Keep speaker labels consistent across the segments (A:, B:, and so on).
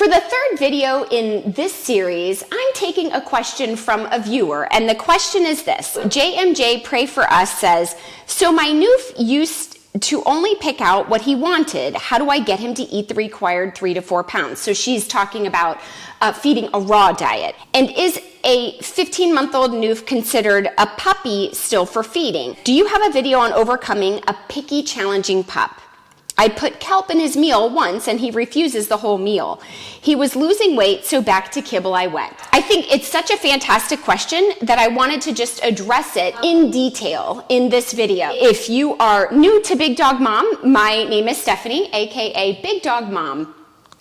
A: For the third video in this series, I'm taking a question from a viewer, and the question is this. JMJ Pray For Us says, so my Noof used to only pick out what he wanted. How do I get him to eat the required 3 to 4 pounds? So she's talking about feeding a raw diet. And is a 15-month-old Noof considered a puppy still for feeding? Do you have a video on overcoming a picky, challenging pup? I put kelp in his meal once and he refuses the whole meal. He was losing weight, so back to kibble I went. I think it's such a fantastic question that I wanted to just address it in detail in this video. If you are new to Big Dog Mom, my name is Stephanie, aka Big Dog Mom.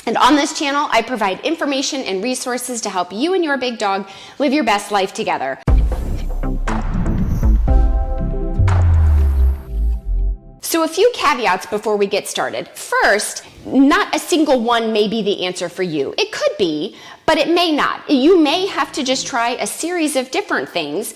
A: And on this channel, I provide information and resources to help you and your big dog live your best life together. So a few caveats before we get started. First, not a single one may be the answer for you. It could be, but it may not. You may have to just try a series of different things,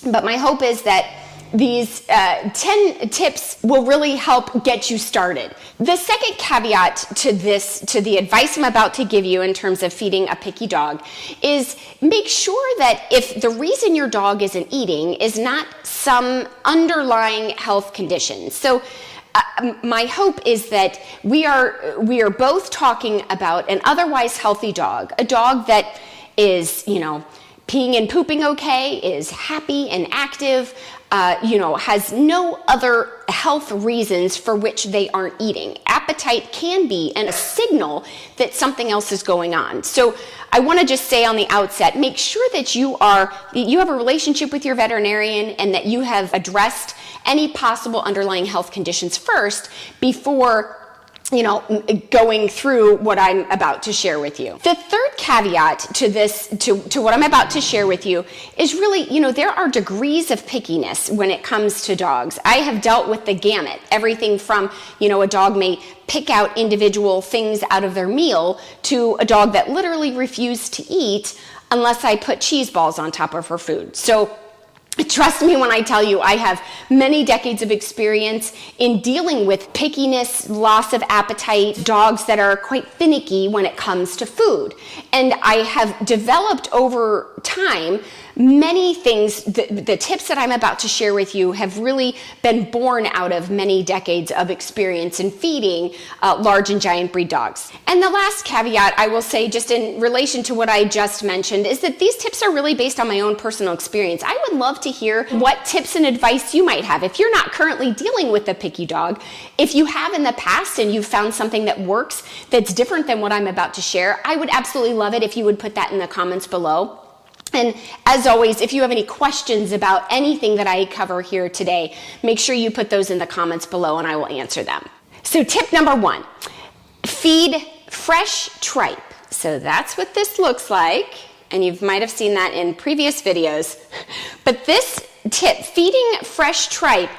A: but my hope is that these 10 tips will really help get you started. The second caveat to the advice I'm about to give you in terms of feeding a picky dog is make sure that if the reason your dog isn't eating is not some underlying health condition. So my hope is that we are both talking about an otherwise healthy dog, a dog that is, peeing and pooping okay, is happy and active, has no other health reasons for which they aren't eating. Appetite can be a signal that something else is going on. So I want to just say on the outset, make sure that you have a relationship with your veterinarian and that you have addressed any possible underlying health conditions first before going through what I'm about to share with you. The third caveat to what I'm about to share with you is really, there are degrees of pickiness when it comes to dogs. I have dealt with the gamut, everything from, a dog may pick out individual things out of their meal to a dog that literally refused to eat unless I put cheese balls on top of her food. So trust me when I tell you, I have many decades of experience in dealing with pickiness, loss of appetite, dogs that are quite finicky when it comes to food. And I have developed over time many things. The tips that I'm about to share with you have really been born out of many decades of experience in feeding large and giant breed dogs. And the last caveat I will say, just in relation to what I just mentioned, is that these tips are really based on my own personal experience. I would love to hear what tips and advice you might have. If you're not currently dealing with a picky dog, if you have in the past and you've found something that works that's different than what I'm about to share, I would absolutely love it if you would put that in the comments below. And as always, if you have any questions about anything that I cover here today, make sure you put those in the comments below and I will answer them. So tip number 1, feed fresh tripe. So that's what this looks like. And you might have seen that in previous videos. But this tip, feeding fresh tripe,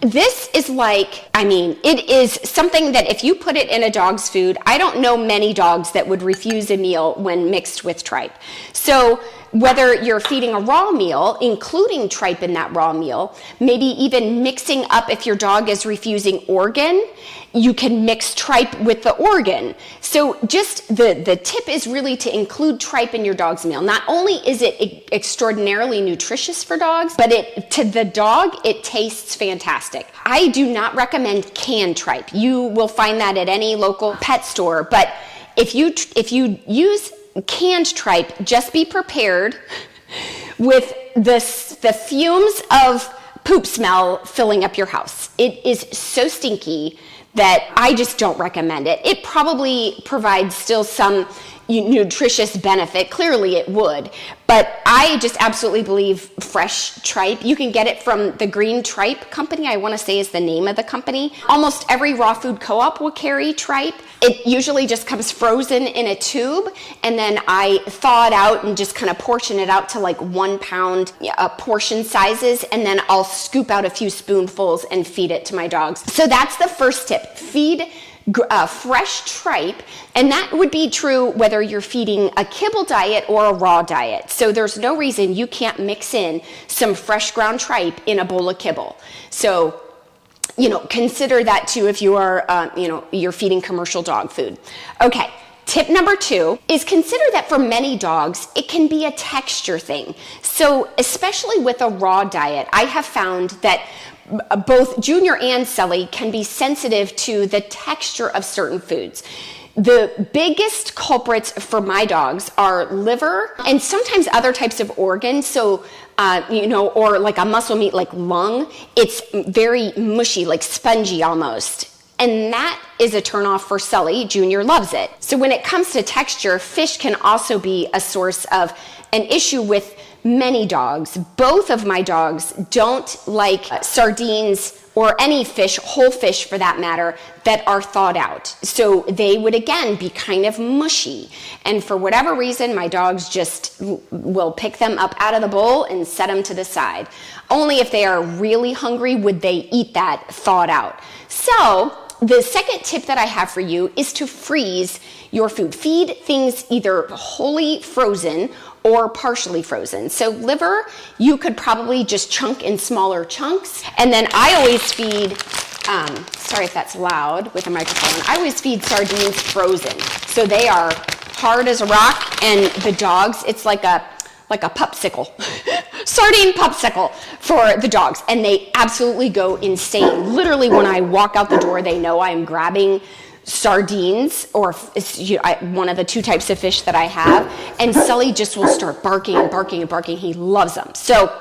A: this is it is something that if you put it in a dog's food, I don't know many dogs that would refuse a meal when mixed with tripe. So whether you're feeding a raw meal, including tripe in that raw meal, maybe even mixing up if your dog is refusing organ, you can mix tripe with the organ. So just the tip is really to include tripe in your dog's meal. Not only is it extraordinarily nutritious for dogs, but to the dog, it tastes fantastic. I do not recommend canned tripe. You will find that at any local pet store, but if you use canned tripe, just be prepared with the fumes of poop smell filling up your house. It is so stinky that I just don't recommend it. It probably provides still some nutritious benefit. Clearly it would, but I just absolutely believe fresh tripe. You can get it from the Green Tripe Company, I want to say is the name of the company. Almost every raw food co-op will carry tripe. It usually just comes frozen in a tube, and then I thaw it out and just kind of portion it out to like 1 pound portion sizes, and then I'll scoop out a few spoonfuls and feed it to my dogs. So that's the first tip, feed fresh tripe, and that would be true whether you're feeding a kibble diet or a raw diet. So there's no reason you can't mix in some fresh ground tripe in a bowl of kibble. So consider that too if you are you're feeding commercial dog food. Okay, Tip number 2 is consider that for many dogs, it can be a texture thing. So especially with a raw diet, I have found that both Junior and Sully can be sensitive to the texture of certain foods. The biggest culprits for my dogs are liver and sometimes other types of organs. So, or like a muscle meat like lung, it's very mushy, like spongy almost. And that is a turnoff for Sully. Junior loves it. So when it comes to texture, fish can also be a source of an issue with many dogs. Both of my dogs don't like sardines or any fish, whole fish for that matter, that are thawed out. So they would again be kind of mushy. And for whatever reason, my dogs just will pick them up out of the bowl and set them to the side. Only if they are really hungry would they eat that thawed out. So the second tip that I have for you is to freeze your food. Feed things either wholly frozen or partially frozen. So liver, you could probably just chunk in smaller chunks. And then I always feed, sorry if that's loud with a microphone, I always feed sardines frozen. So they are hard as a rock, and the dogs, it's like a popsicle, sardine popsicle for the dogs. And they absolutely go insane. Literally when I walk out the door, they know I'm grabbing sardines or one of the 2 types of fish that I have, and Sully just will start barking and barking and barking. He loves them. So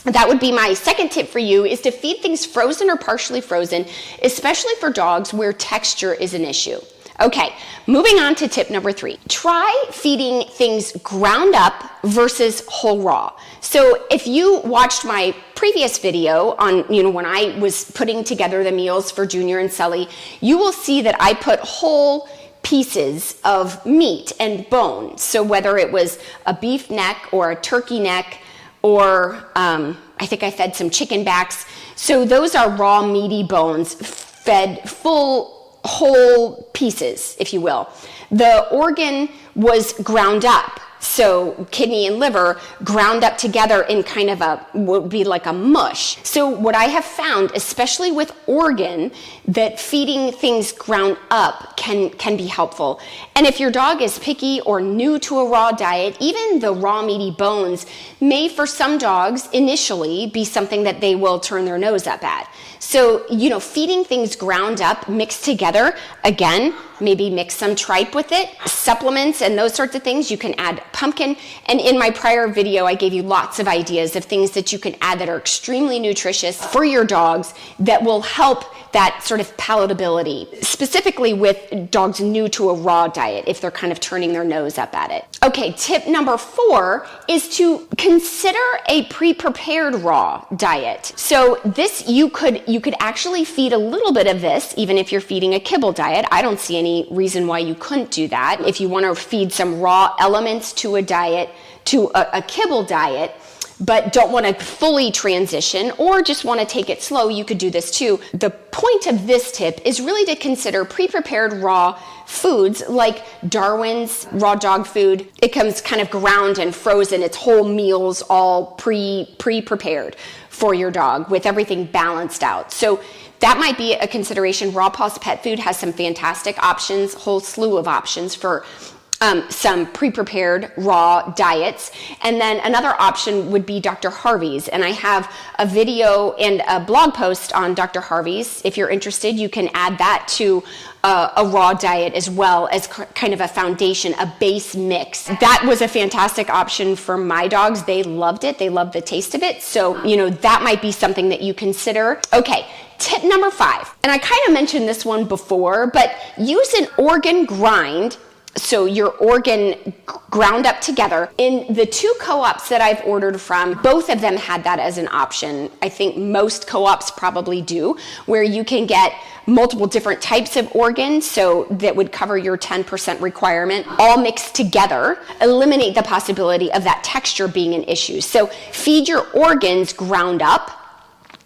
A: that would be my second tip for you, is to feed things frozen or partially frozen, especially for dogs where texture is an issue. Okay, moving on to tip number 3. Try feeding things ground up versus whole raw. So if you watched my previous video on, when I was putting together the meals for Junior and Sully, you will see that I put whole pieces of meat and bone. So whether it was a beef neck or a turkey neck, or I think I fed some chicken backs. So those are raw meaty bones fed full whole pieces, if you will. The organ was ground up. So kidney and liver ground up together in kind of would be like a mush. So what I have found, especially with organ, that feeding things ground up can be helpful. And if your dog is picky or new to a raw diet, even the raw meaty bones may, for some dogs, initially be something that they will turn their nose up at. So, feeding things ground up, mixed together, again, maybe mix some tripe with it, supplements and those sorts of things. You can add pumpkin. And in my prior video, I gave you lots of ideas of things that you can add that are extremely nutritious for your dogs that will help that sort of palatability, specifically with dogs new to a raw diet, if they're kind of turning their nose up at it. Okay, tip number 4 is to consider a pre-prepared raw diet. So this, you could actually feed a little bit of this, even if you're feeding a kibble diet. I don't see any reason why you couldn't do that. If you want to feed some raw elements to a diet, to a kibble diet, but don't want to fully transition or just want to take it slow, you could do this too. The point of this tip is really to consider pre-prepared raw foods like Darwin's raw dog food. It comes kind of ground and frozen. It's whole meals, all pre-prepared for your dog with everything balanced out. So that might be a consideration. Raw Paws Pet Food has some fantastic options, whole slew of options for some pre-prepared raw diets. And then another option would be Dr. Harvey's. And I have a video and a blog post on Dr. Harvey's. If you're interested, you can add that to a raw diet as well as kind of a foundation, a base mix. That was a fantastic option for my dogs. They loved it. They loved the taste of it. So, that might be something that you consider. Okay, tip number 5. And I kind of mentioned this one before, but use an organ grind. So your organ ground up together. In the 2 co-ops that I've ordered from, both of them had that as an option. I think most co-ops probably do, where you can get multiple different types of organs, so that would cover your 10% requirement, all mixed together, eliminate the possibility of that texture being an issue. So feed your organs ground up.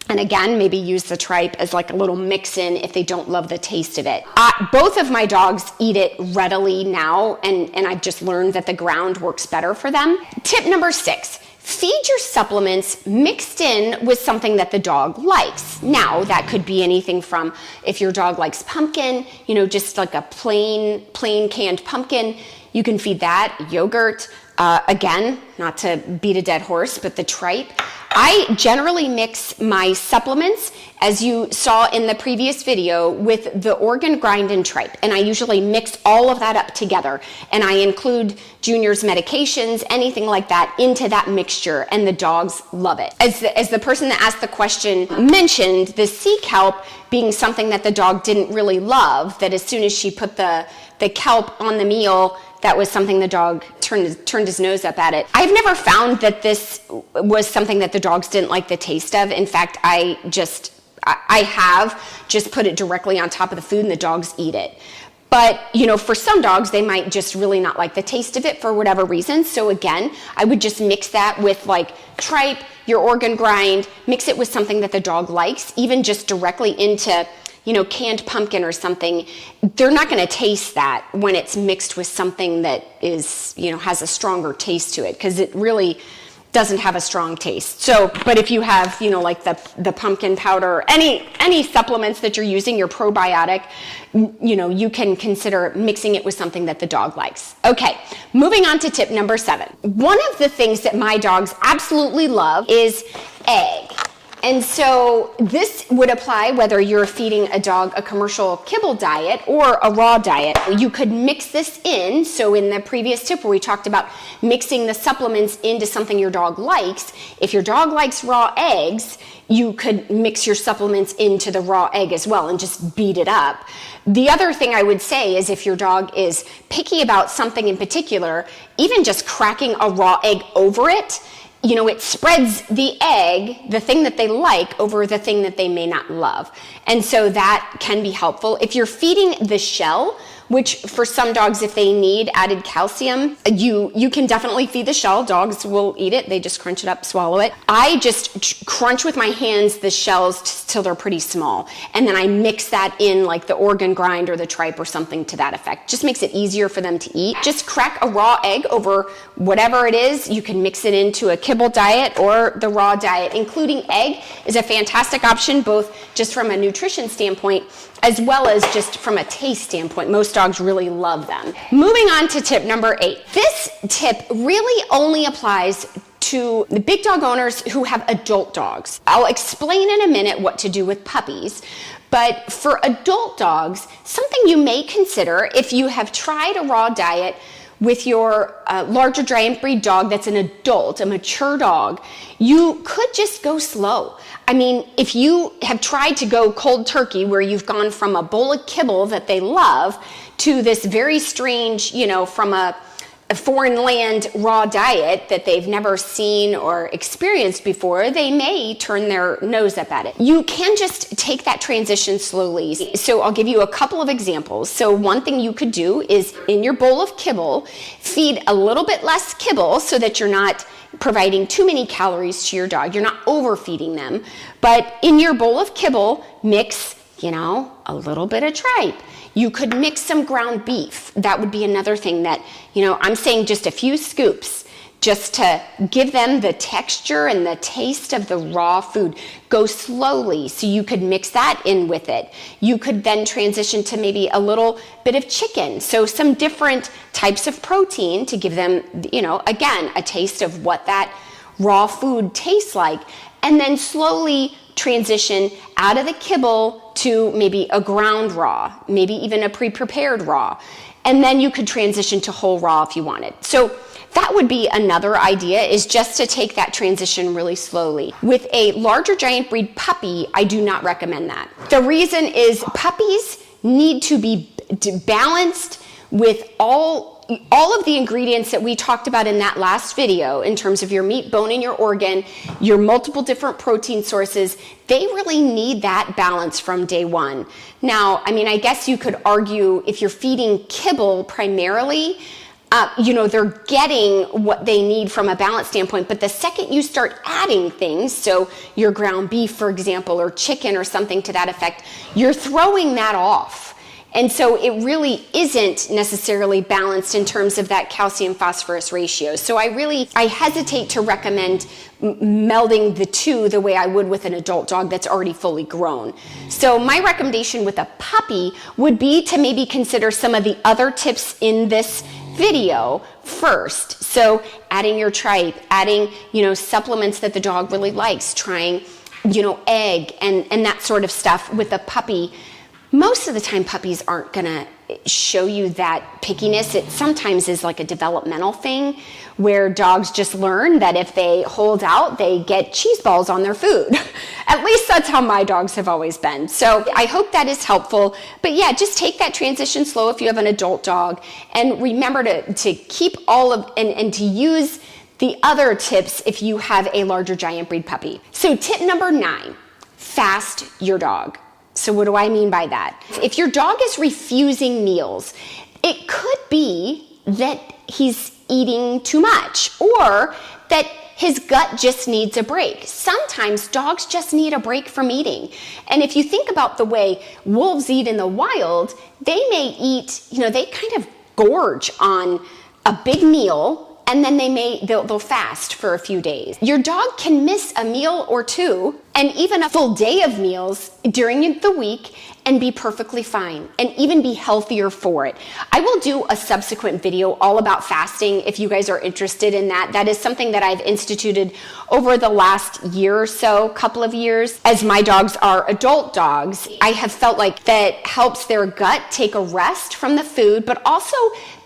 A: And again, maybe use the tripe as like a little mix-in if they don't love the taste of it. Both of my dogs eat it readily now, and I've just learned that the ground works better for them. Tip number 6, feed your supplements mixed in with something that the dog likes. Now, that could be anything from, if your dog likes pumpkin, just like a plain canned pumpkin, you can feed that. Yogurt, again, not to beat a dead horse, but the tripe. I generally mix my supplements, as you saw in the previous video, with the organ grind and tripe. And I usually mix all of that up together. And I include Junior's medications, anything like that, into that mixture. And the dogs love it. As the person that asked the question mentioned, the sea kelp being something that the dog didn't really love, that as soon as she put the kelp on the meal, that was something the dog turned his nose up at it. I've never found that this was something that the dogs didn't like the taste of. In fact, I have just put it directly on top of the food and the dogs eat it. But, for some dogs, they might just really not like the taste of it for whatever reason. So again, I would just mix that with like tripe, your organ grind, mix it with something that the dog likes, even just directly into canned pumpkin or something. They're not going to taste that when it's mixed with something that is, has a stronger taste to it, because it really doesn't have a strong taste. So, but if you have, like the pumpkin powder, any supplements that you're using, your probiotic, you can consider mixing it with something that the dog likes. Okay, moving on to tip number 7. One of the things that my dogs absolutely love is egg. And so this would apply whether you're feeding a dog a commercial kibble diet or a raw diet. You could mix this in. So in the previous tip where we talked about mixing the supplements into something your dog likes, if your dog likes raw eggs, you could mix your supplements into the raw egg as well and just beat it up. The other thing I would say is if your dog is picky about something in particular, even just cracking a raw egg over it, it spreads the egg, the thing that they like, over the thing that they may not love. And so that can be helpful. If you're feeding the shell, which for some dogs, if they need added calcium, you can definitely feed the shell. Dogs will eat it. They just crunch it up, swallow it. I just crunch with my hands the shells till they're pretty small. And then I mix that in like the organ grind or the tripe or something to that effect. Just makes it easier for them to eat. Just crack a raw egg over whatever it is. You can mix it into a kibble diet or the raw diet. Including egg is a fantastic option, both just from a nutrition standpoint as well as just from a taste standpoint. Most dogs really love them. Moving on to tip number 8. This tip really only applies to the big dog owners who have adult dogs. I'll explain in a minute what to do with puppies, but for adult dogs, something you may consider if you have tried a raw diet with your larger giant breed dog that's an adult, a mature dog, you could just go slow. I mean, if you have tried to go cold turkey where you've gone from a bowl of kibble that they love to this very strange, from a foreign land raw diet that they've never seen or experienced before, they may turn their nose up at it. You can just take that transition slowly. So I'll give you a couple of examples. So one thing you could do is in your bowl of kibble, feed a little bit less kibble so that you're not providing too many calories to your dog. You're not overfeeding them. But in your bowl of kibble, mix, a little bit of tripe. You could mix some ground beef. That would be another thing that, I'm saying just a few scoops just to give them the texture and the taste of the raw food. Go slowly so you could mix that in with it. You could then transition to maybe a little bit of chicken. So some different types of protein to give them, again, a taste of what that raw food tastes like. And then slowly transition out of the kibble to maybe a ground raw, maybe even a pre-prepared raw. And then you could transition to whole raw if you wanted. So that would be another idea, is just to take that transition really slowly. With a larger giant breed puppy, I do not recommend that. The reason is puppies need to be balanced with all of the ingredients that we talked about in that last video in terms of your meat, bone, and your organ, your multiple different protein sources. They really need that balance from day one. Now, I guess you could argue if you're feeding kibble primarily, they're getting what they need from a balance standpoint. But the second you start adding things, so your ground beef, for example, or chicken or something to that effect, you're throwing that off. And so it really isn't necessarily balanced in terms of that calcium phosphorus ratio. So I hesitate to recommend melding the two the way I would with an adult dog that's already fully grown. So my recommendation with a puppy would be to maybe consider some of the other tips in this video first. So adding your Tripe, adding, supplements that the dog really likes, trying, egg and that sort of stuff with a puppy. Most of the time puppies aren't gonna show you that pickiness. It sometimes is like a developmental thing where dogs just learn that if they hold out, they get cheese balls on their food. At least that's how my dogs have always been. So I hope that is helpful. But yeah, just take that transition slow if you have an adult dog, and remember to keep all of, and to use the other tips if you have a larger giant breed puppy. So tip number 9, fast your dog. So what do I mean by that? If your dog is refusing meals, it could be that he's eating too much or that his gut just needs a break. Sometimes dogs just need a break from eating. And if you think about the way wolves eat in the wild, they may eat, they kind of gorge on a big meal, and then they'll fast for a few days. Your dog can miss a meal or two and even a full day of meals during the week and be perfectly fine and even be healthier for it. I will do a subsequent video all about fasting if you guys are interested in that. That is something that I've instituted over the last year or so, couple of years. As my dogs are adult dogs, I have felt like that helps their gut take a rest from the food, but also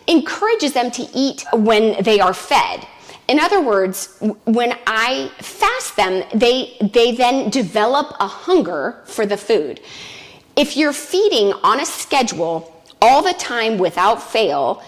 A: encourages them to eat when they are fed. In other words, when I fast them, they then develop a hunger for the food. If you're feeding on a schedule all the time without fail,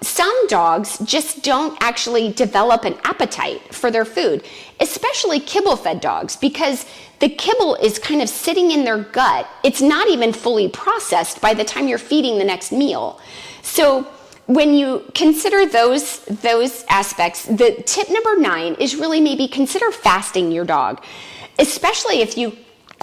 A: some dogs just don't actually develop an appetite for their food, especially kibble-fed dogs, because the kibble is kind of sitting in their gut. It's not even fully processed by the time you're feeding the next meal. So when you consider those aspects, the tip number 9 is really maybe consider fasting your dog, especially if you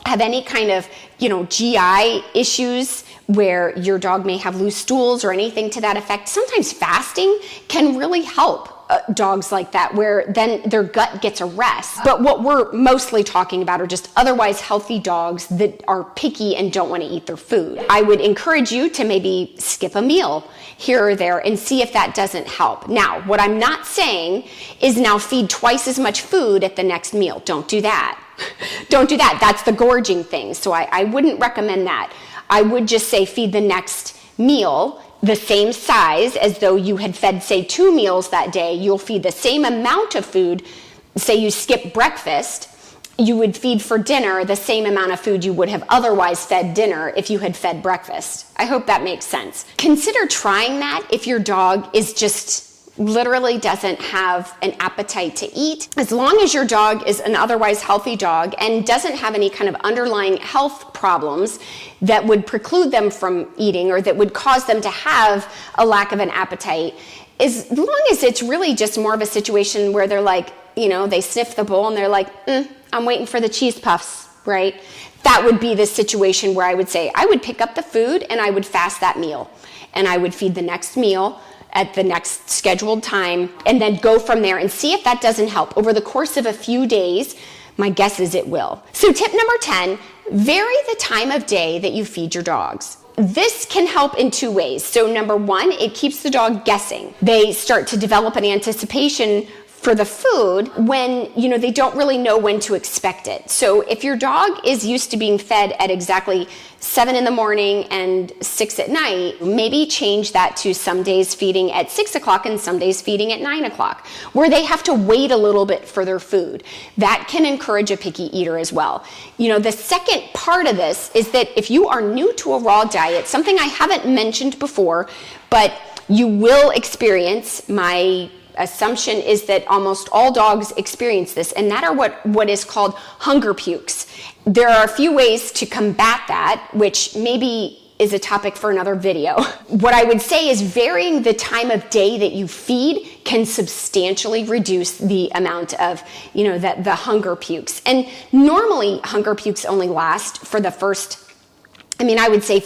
A: have any kind of, GI issues where your dog may have loose stools or anything to that effect. Sometimes fasting can really help dogs like that, where then their gut gets a rest. But what we're mostly talking about are just otherwise healthy dogs that are picky and don't want to eat their food. I would encourage you to maybe skip a meal here or there and see if that doesn't help. Now, what I'm not saying is now feed twice as much food at the next meal. Don't do that. Don't do that. That's the gorging thing. So I wouldn't recommend that. I would just say feed the next meal the same size as though you had fed, say, 2 meals that day. You'll feed the same amount of food. Say you skip breakfast, you would feed for dinner the same amount of food you would have otherwise fed dinner if you had fed breakfast. I hope that makes sense. Consider trying that if your dog is just literally doesn't have an appetite to eat. As long as your dog is an otherwise healthy dog and doesn't have any kind of underlying health problems that would preclude them from eating or that would cause them to have a lack of an appetite, as long as it's really just more of a situation where they're like, they sniff the bowl and they're like, I'm waiting for the cheese puffs, right? That would be the situation where I would say I would pick up the food and I would fast that meal and I would feed the next meal at the next scheduled time, and then go from there and see if that doesn't help. Over the course of a few days, my guess is it will. So tip number 10, vary the time of day that you feed your dogs. This can help in 2 ways. So number 1, it keeps the dog guessing. They start to develop an anticipation for the food when, they don't really know when to expect it. So if your dog is used to being fed at exactly 7 in the morning and 6 at night, maybe change that to some days feeding at 6 o'clock and some days feeding at 9 o'clock, where they have to wait a little bit for their food. That can encourage a picky eater as well. The second part of this is that if you are new to a raw diet, something I haven't mentioned before, but you will experience, my assumption is that almost all dogs experience this, and that are what is called hunger pukes. There are a few ways to combat that, which maybe is a topic for another video. What I would say is varying the time of day that you feed can substantially reduce the amount of, the hunger pukes. And normally hunger pukes only last for the first, I would say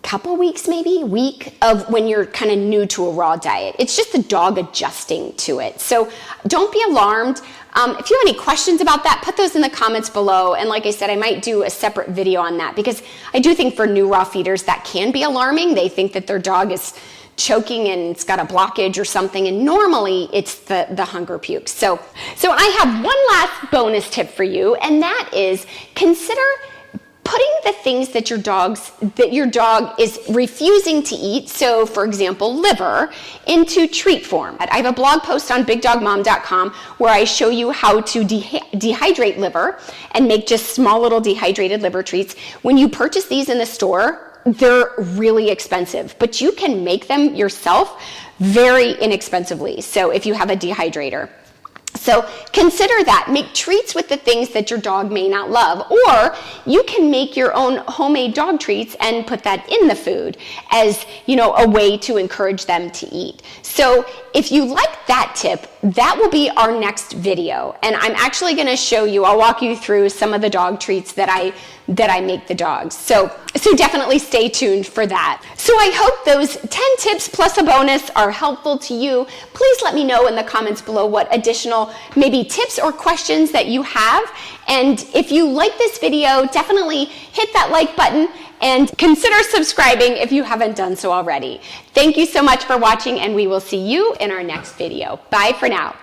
A: couple weeks, maybe week of when you're kind of new to a raw diet. It's just the dog adjusting to it. So don't be alarmed. If you have any questions about that, put those in the comments below. And like I said, I might do a separate video on that, because I do think for new raw feeders that can be alarming. They think that their dog is choking and it's got a blockage or something, and normally it's the hunger puke. So I have one last bonus tip for you, and that is consider putting the things that your dog is refusing to eat, so for example, liver, into treat form. I have a blog post on bigdogmom.com where I show you how to dehydrate liver and make just small little dehydrated liver treats. When you purchase these in the store, they're really expensive, but you can make them yourself very inexpensively. So if you have a dehydrator. So consider that. Make treats with the things that your dog may not love, or you can make your own homemade dog treats and put that in the food as, a way to encourage them to eat. So if you like that tip, that will be our next video. And I'm actually going to show you, I'll walk you through some of the dog treats that I make the dogs. So definitely stay tuned for that. So I hope those 10 tips plus a bonus are helpful to you. Please let me know in the comments below what additional maybe tips or questions that you have. And if you like this video, definitely hit that like button and consider subscribing if you haven't done so already. Thank you so much for watching, and we will see you in our next video. Bye for now.